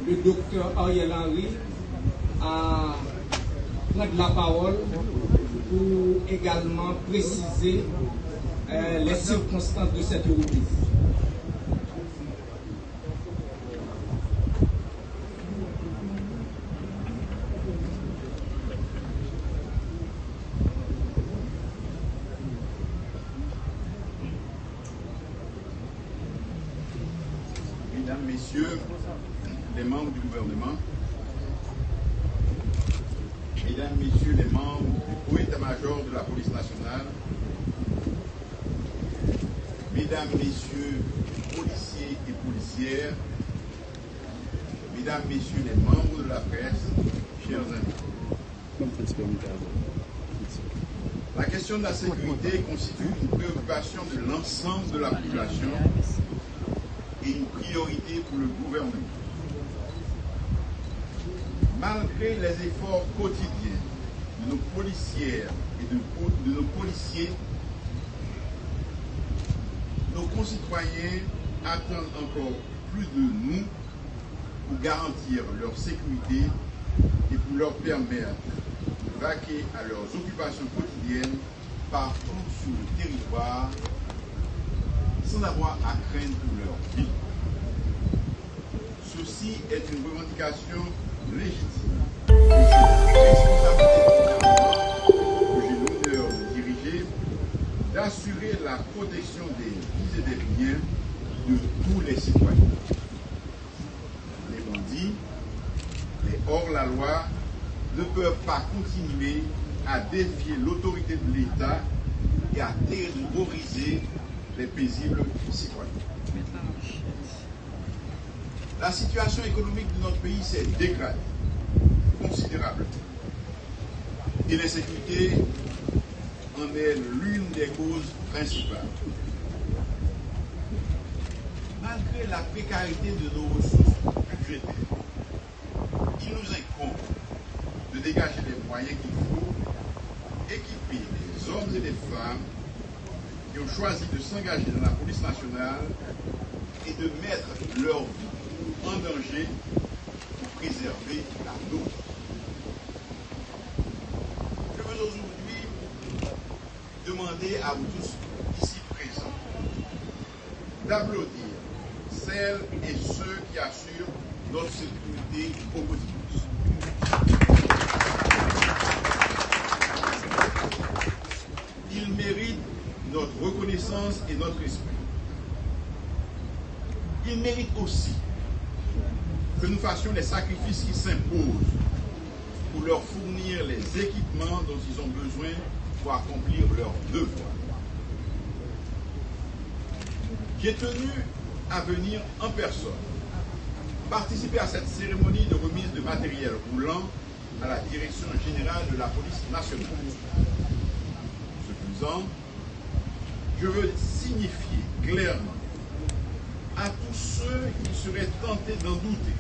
le docteur Ariel Henry à prendre la parole pour également préciser les circonstances de cette reprise. Mesdames, Messieurs, les membres du gouvernement, Mesdames, Messieurs les membres du haut état-major de la police nationale, Mesdames, Messieurs, policiers et policières, Mesdames, Messieurs les membres de la presse, chers amis. La question de la sécurité constitue une préoccupation de l'ensemble de la population et une priorité pour le gouvernement. Malgré les efforts quotidiens de nos policières et de nos policiers, nos concitoyens attendent encore plus de nous pour garantir leur sécurité et pour leur permettre de vaquer à leurs occupations quotidiennes partout sur le territoire sans avoir à craindre pour leur vie. Ceci est une revendication légitime. Et c'est la responsabilité du gouvernement que j'ai l'honneur de diriger d'assurer la protection des vies et des biens de tous les citoyens. Les bandits, les hors-la-loi ne peuvent pas continuer à défier l'autorité de l'État et à terroriser les paisibles citoyens. La situation économique de notre pays s'est dégradée considérablement. Et l'insécurité en est l'une des causes principales. Malgré la précarité de nos ressources budgétaires, il nous incombe de dégager les moyens qu'il faut équiper les hommes et les femmes qui ont choisi de s'engager dans la police nationale et de mettre leur vie en danger pour préserver la nôtre. Je veux aujourd'hui demander à vous tous ici présents d'applaudir celles et ceux qui assurent notre sécurité au quotidien. Ils méritent notre reconnaissance et notre respect. Ils méritent aussi que nous fassions les sacrifices qui s'imposent pour leur fournir les équipements dont ils ont besoin pour accomplir leur devoir. J'ai tenu à venir en personne participer à cette cérémonie de remise de matériel roulant à la Direction générale de la police nationale. Ce faisant, je veux signifier clairement à tous ceux qui seraient tentés d'en douter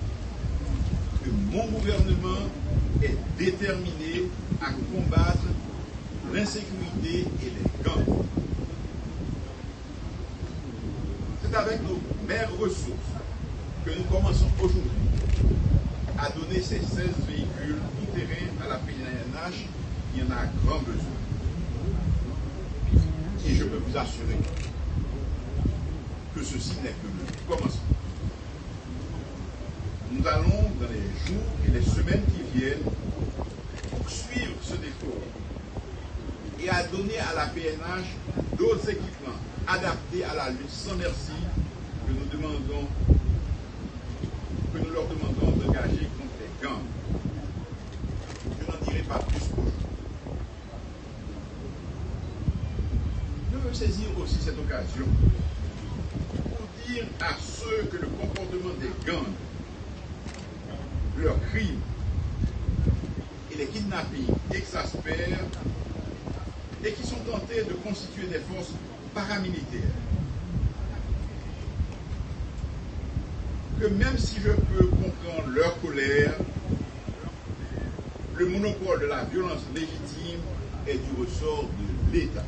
que mon gouvernement est déterminé à combattre l'insécurité et les gangs. C'est avec nos meilleures ressources que nous commençons aujourd'hui à donner ces 16 véhicules tout-terrain à la PNH qui en a grand besoin. Et je peux vous assurer que ceci n'est que le commencement. Nous allons, dans les jours et les semaines qui viennent, poursuivre ce effort et à donner à la PNH d'autres équipements adaptés à la lutte sans merci que nous leur demandons d'engager contre les gangs. Je n'en dirai pas plus aujourd'hui. Je veux saisir aussi cette occasion pour dire à ceux que le comportement des gangs, leurs crimes et les kidnappings exaspèrent et qui sont tentés de constituer des forces paramilitaires. Que même si je peux comprendre leur colère, le monopole de la violence légitime est du ressort de l'État.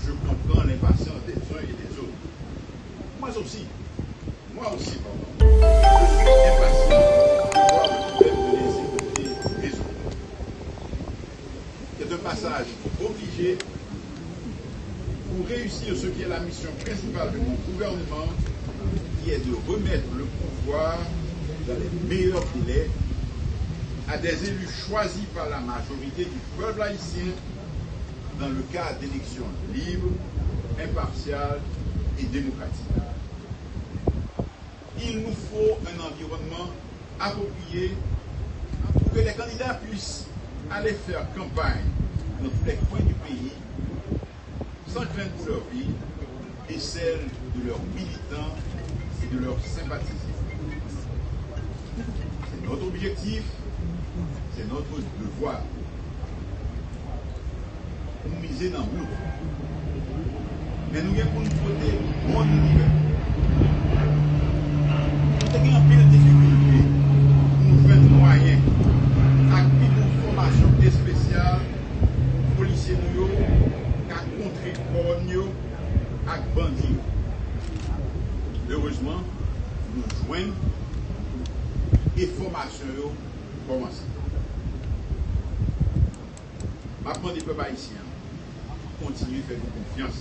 Je comprends l'impatience des uns et des autres. Moi aussi, pardon. principale de mon gouvernement qui est de remettre le pouvoir dans les meilleurs délais à des élus choisis par la majorité du peuple haïtien dans le cadre d'élections libres, impartiales et démocratiques. Il nous faut un environnement approprié pour que les candidats puissent aller faire campagne dans tous les coins du pays sans crainte pour leur vie et celle de leurs militants et de leurs sympathisants. C'est notre objectif, c'est notre devoir. Nous miser dans l'autre. Mais nous avons pour nous côté bon univers. Nous avons un pile de difficultés. Nous faisons moyens. Avec une formation spéciale, policiers nous, avec contre-corps, avec bandits. Heureusement, nous joignons et formation commence. Maintenant, des peuples haïtiens continuent à faire confiance.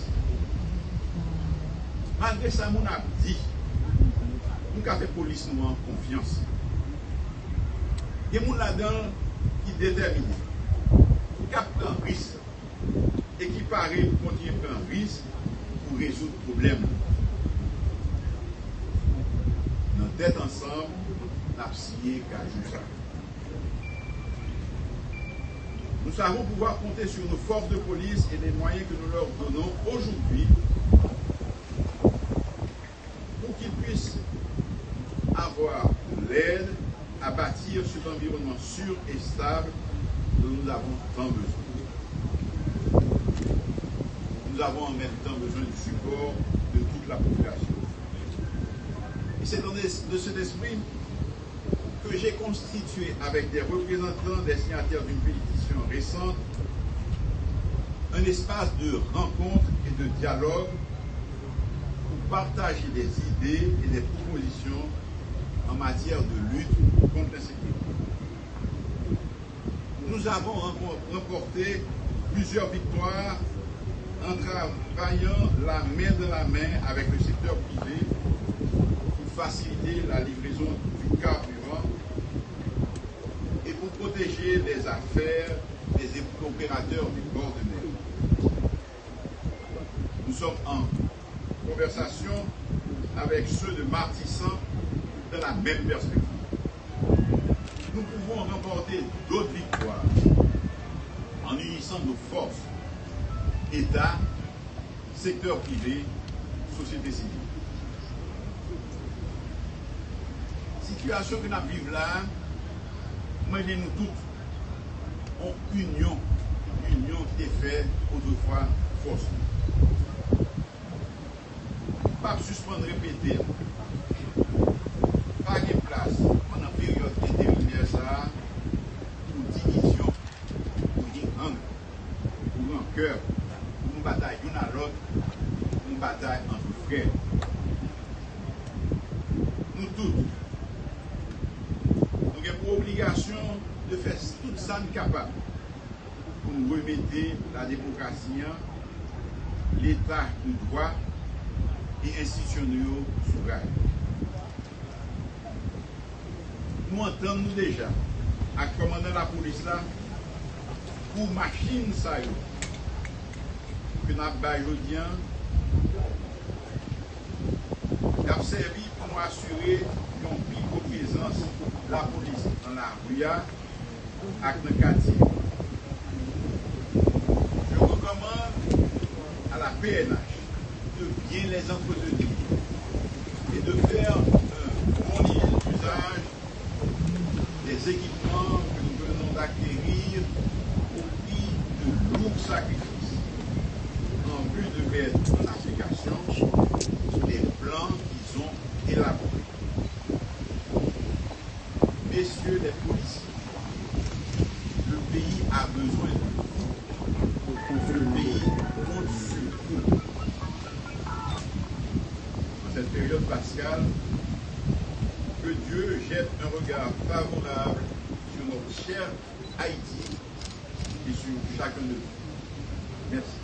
Malgré ça, nous avons dit, nous avons fait police nous en confiance. Il y a des gens là-dedans qui déterminent, qui prennent un risque et qui paraît pour continuer à prendre un risque pour résoudre le problème. Nous tête ensemble, nous avons signé qu'à ça. Nous savons pouvoir compter sur nos forces de police et les moyens que nous leur donnons aujourd'hui pour qu'ils puissent avoir l'aide à bâtir cet environnement sûr et stable dont nous avons tant besoin. Nous avons en même temps besoin du support de toute la population. Et c'est de cet esprit que j'ai constitué avec des représentants des signataires d'une pétition récente un espace de rencontre et de dialogue pour partager des idées et des propositions en matière de lutte contre l'insécurité. Nous avons remporté plusieurs victoires en travaillant la main dans la main avec le secteur privé pour faciliter la livraison du carburant et pour protéger les affaires des opérateurs du bord de mer. Nous sommes en conversation avec ceux de Martissan dans la même perspective. Nous pouvons remporter d'autres victoires en unissant nos forces, État, secteur privé, société civile. Situation que nous vivons là, moi et nous toutes, ont union qui est faite autrefois force. Pas suspendre répéter. Pas de place pendant la période intérimaire ça pour division, pour une pour un cœur, pour une bataille l'une à l'autre, pour une bataille entre frères. Nous toutes, nous avons pour obligation de faire tout ça capable pour nous remettre la démocratie, l'état de droit et institutionnels sous rail. Nous entendons déjà, à commander la police là, pour machine ça, que nous avons aujourd'hui, qui a servi pour nous assurer une plus présence de la police dans la rue, avec le quartier. Je recommande à la PNH de bien les entretenir et de faire un bon usage des équipements que nous venons d'acquérir au prix de lourds sacrifices en vue de mettre en application les plans qu'ils ont élaborés. Messieurs les policiers, le pays a besoin de vous. Le pays compte sur vous. Dans cette période pascale, que Dieu jette un regard favorable sur notre cher Haïti et sur chacun de nous. Merci.